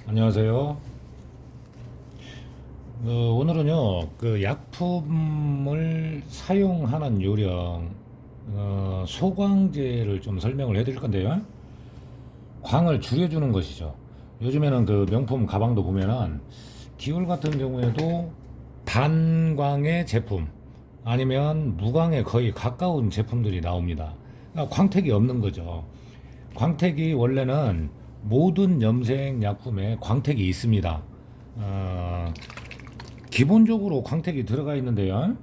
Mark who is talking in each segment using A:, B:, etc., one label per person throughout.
A: 안녕하세요. 오늘은요, 그 약품을 사용하는 요령, 소광제를 좀 설명을 해드릴 건데요. 광을 줄여주는 것이죠. 요즘에는 그 명품 가방도 보면은 디올 같은 경우에도 단광의 제품 아니면 무광에 거의 가까운 제품들이 나옵니다. 그러니까 광택이 없는 거죠. 광택이 원래는 모든 염색 약품에 광택이 있습니다. 어, 기본적으로 광택이 들어가 있는데요.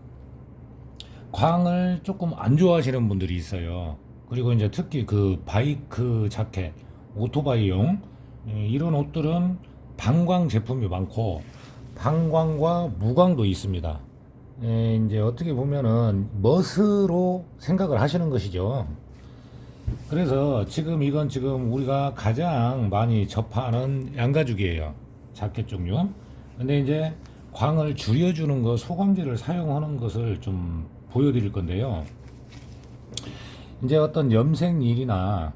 A: 광을 조금 안 좋아하시는 분들이 있어요. 그리고 이제 특히 그 바이크 자켓, 오토바이용 이런 옷들은 반광 제품이 많고 반광과 무광도 있습니다. 이제 어떻게 보면은 멋으로 생각을 하시는 것이죠. 그래서 지금 우리가 가장 많이 접하는 양가죽이에요. 자켓 종류. 근데 이제 광을 줄여주는 거, 소광제를 사용하는 것을 좀 보여드릴 건데요. 이제 어떤 염색 일이나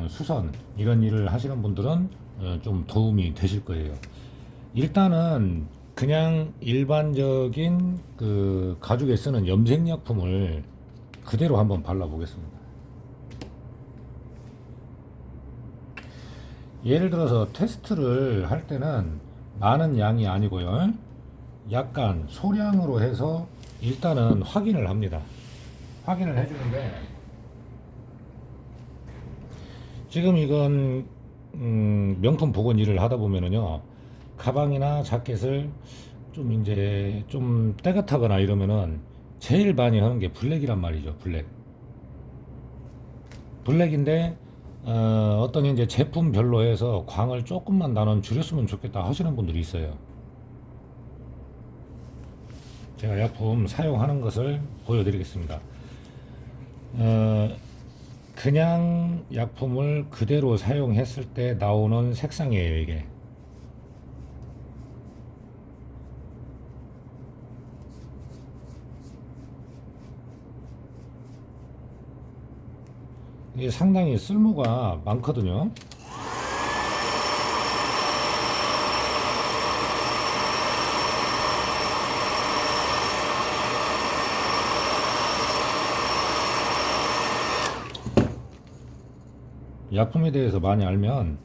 A: 수선 이런 일을 하시는 분들은 좀 도움이 되실 거예요. 일단은 그냥 일반적인 그 가죽에 쓰는 염색약품을 그대로 한번 발라보겠습니다. 예를 들어서 테스트를 할 때는 많은 양이 아니고요. 약간 소량으로 해서 일단은 확인을 합니다. 확인을 해주는데 지금 이건 명품 복원 일을 하다 보면은요. 가방이나 자켓을 좀 이제 좀 때가 타거나 이러면은 제일 많이 하는 게 블랙이란 말이죠. 블랙. 블랙인데 어떤 이제 제품별로 해서 광을 조금만 나는 줄였으면 좋겠다 하시는 분들이 있어요. 제가 약품 사용하는 것을 보여드리겠습니다. 어, 그냥 약품을 그대로 사용했을 때 나오는 색상이에요, 이게. 이게 상당히 쓸모가 많거든요. 약품에 대해서 많이 알면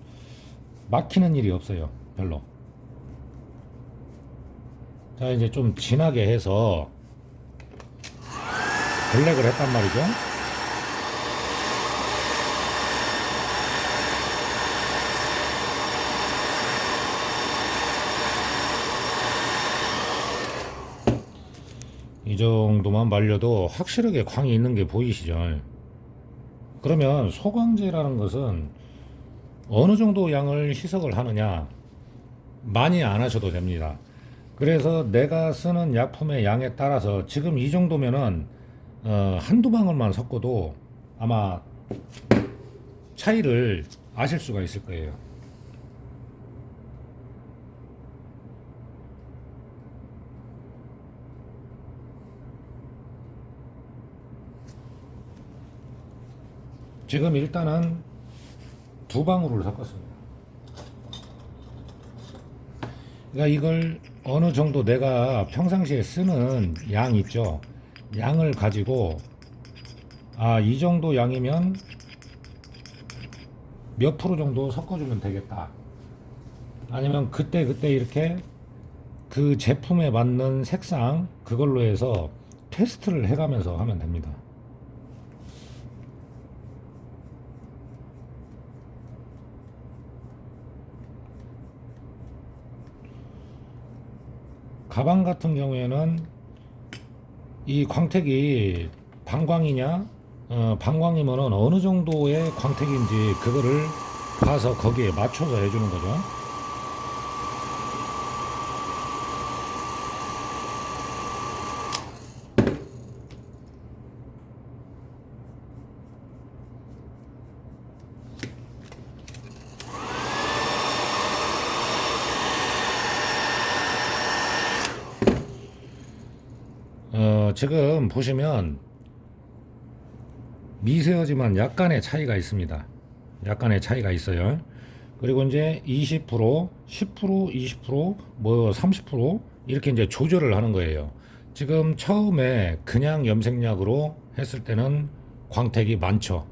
A: 막히는 일이 없어요, 별로. 자, 이제 좀 진하게 해서 블랙을 했단 말이죠. 이 정도만 말려도 확실하게 광이 있는 게 보이시죠? 그러면 소광제라는 것은 어느 정도 양을 희석을 하느냐, 많이 안 하셔도 됩니다. 그래서 내가 쓰는 약품의 양에 따라서 지금 이 정도면은 한두 방울만 섞어도 아마 차이를 아실 수가 있을 거예요. 지금 일단은 두 방울을 섞었습니다. 그러니까 이걸 어느 정도 내가 평상시에 쓰는 양 있죠. 양을 가지고 이 정도 양이면 몇 프로 정도 섞어주면 되겠다. 아니면 그때 이렇게 그 제품에 맞는 색상 그걸로 해서 테스트를 해가면서 하면 됩니다. 가방 같은 경우에는 이 광택이 반광이냐 반광이면은 어느 정도의 광택인지 그거를 봐서 거기에 맞춰서 해주는 거죠. 지금 보시면 미세하지만 약간의 차이가 있습니다. 약간의 차이가 있어요. 그리고 이제 20%, 10%, 20%, 뭐 30% 이렇게 이제 조절을 하는 거예요. 지금 처음에 그냥 염색약으로 했을 때는 광택이 많죠.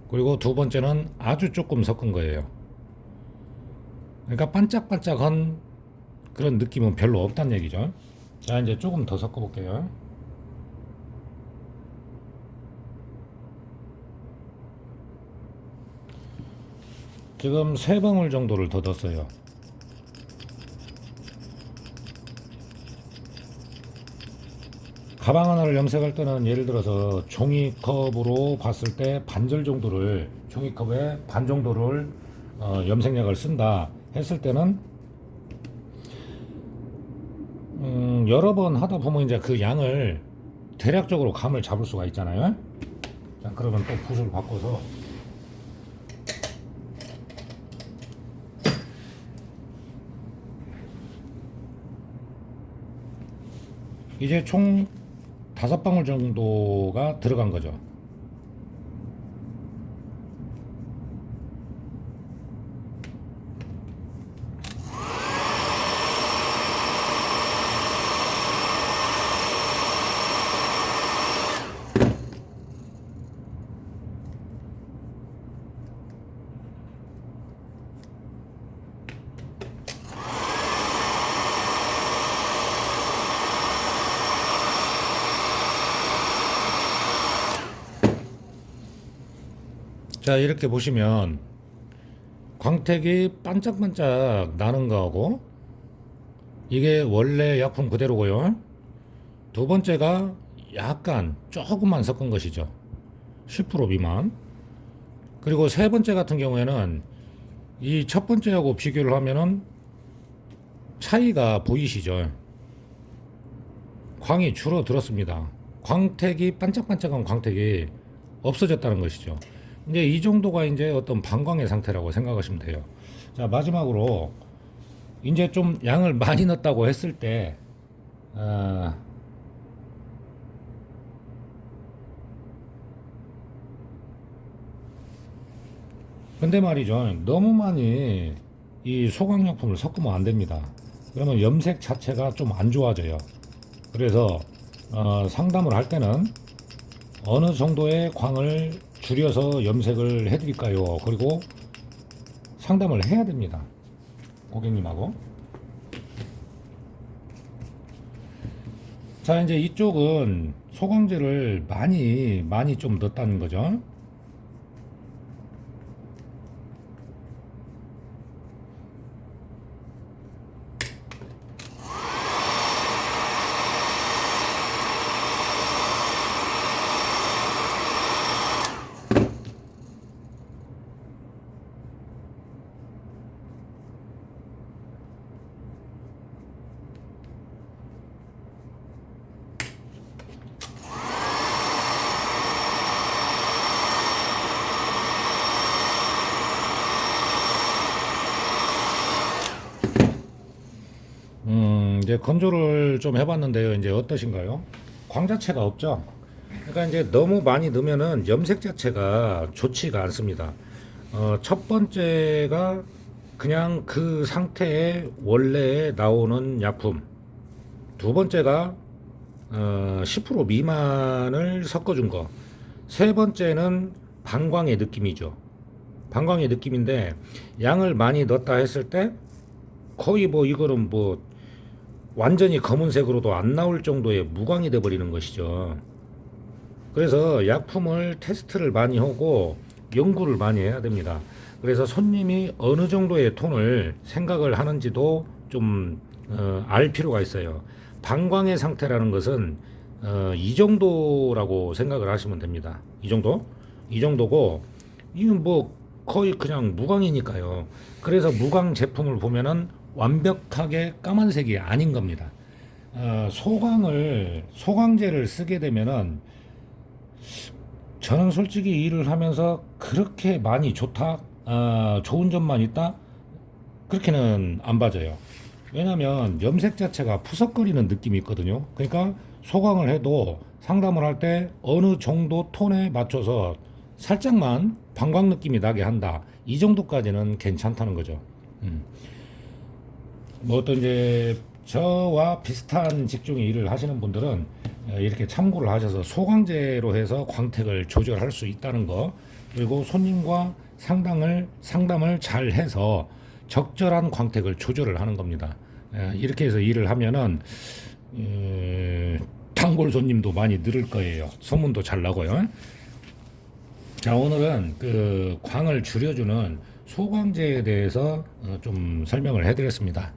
A: 그리고 두 번째는 아주 조금 섞은 거예요. 그러니까 반짝반짝한 그런 느낌은 별로 없다는 얘기죠. 자, 이제 조금 더 섞어 볼게요. 지금 세 방울 정도를 더 넣었어요. 가방 하나를 염색할 때는 예를 들어서 종이컵으로 봤을 때 반절 정도를, 종이컵의 반 정도를 염색약을 쓴다 했을 때는 여러 번 하다 보면 이제 그 양을 대략적으로 감을 잡을 수가 있잖아요. 자, 그러면 또 붓을 바꿔서 이제 총 5방울 정도가 들어간 거죠. 자, 이렇게 보시면 광택이 반짝반짝 나는 거하고 이게 원래 약품 그대로고요. 두 번째가 약간 조금만 섞은 것이죠. 10% 미만. 그리고 세 번째 같은 경우에는 이 첫 번째하고 비교를 하면은 차이가 보이시죠? 광이 줄어들었습니다. 광택이 반짝반짝한 광택이 없어졌다는 것이죠. 이제 이 정도가 이제 어떤 반광의 상태라고 생각하시면 돼요. 자, 마지막으로 이제 좀 양을 많이 넣었다고 했을 때, 근데 말이죠. 너무 많이 이 소각약품을 섞으면 안 됩니다. 그러면 염색 자체가 좀 안 좋아져요. 그래서 상담을 할 때는 어느 정도의 광을 줄여서 염색을 해드릴까요? 그리고 상담을 해야 됩니다. 고객님하고. 자, 이제 이쪽은 소광제를 많이 좀 넣었다는 거죠. 이제 건조를 좀 해봤는데요. 이제 어떠신가요? 광 자체가 없죠. 그러니까 이제 너무 많이 넣으면은 염색 자체가 좋지가 않습니다. 첫 번째가 그냥 그 상태에 원래 나오는 약품. 두 번째가 10% 미만을 섞어준 거. 세 번째는 반광의 느낌이죠. 반광의 느낌인데 양을 많이 넣었다 했을 때 거의 뭐 이거는 뭐 완전히 검은색으로도 안 나올 정도의 무광이 돼 버리는 것이죠. 그래서 약품을 테스트를 많이 하고 연구를 많이 해야 됩니다. 그래서 손님이 어느 정도의 톤을 생각을 하는지도 좀 알 필요가 있어요. 반광의 상태라는 것은 이 정도라고 생각을 하시면 됩니다. 이 정도? 이 정도고 이건 뭐 거의 그냥 무광이니까요. 그래서 무광 제품을 보면은 완벽하게 까만색이 아닌 겁니다. 소광제를 쓰게 되면은 저는 솔직히 일을 하면서 그렇게 많이 좋다, 좋은 점만 있다, 그렇게는 안 봐져요. 왜냐면 염색 자체가 푸석거리는 느낌이 있거든요. 그러니까 소광을 해도 상담을 할 때 어느 정도 톤에 맞춰서 살짝만 반광 느낌이 나게 한다. 이 정도까지는 괜찮다는 거죠. 음. 뭐 어떤 이제 저와 비슷한 직종의 일을 하시는 분들은 이렇게 참고를 하셔서 소강제로 해서 광택을 조절할 수 있다는 거, 그리고 손님과 상담을 잘 해서 적절한 광택을 조절을 하는 겁니다. 이렇게 해서 일을 하면은 단골 손님도 많이 늘을 거예요. 소문도 잘 나고요. 자, 오늘은 그 광을 줄여주는 소광제에 대해서 좀 설명을 해드렸습니다.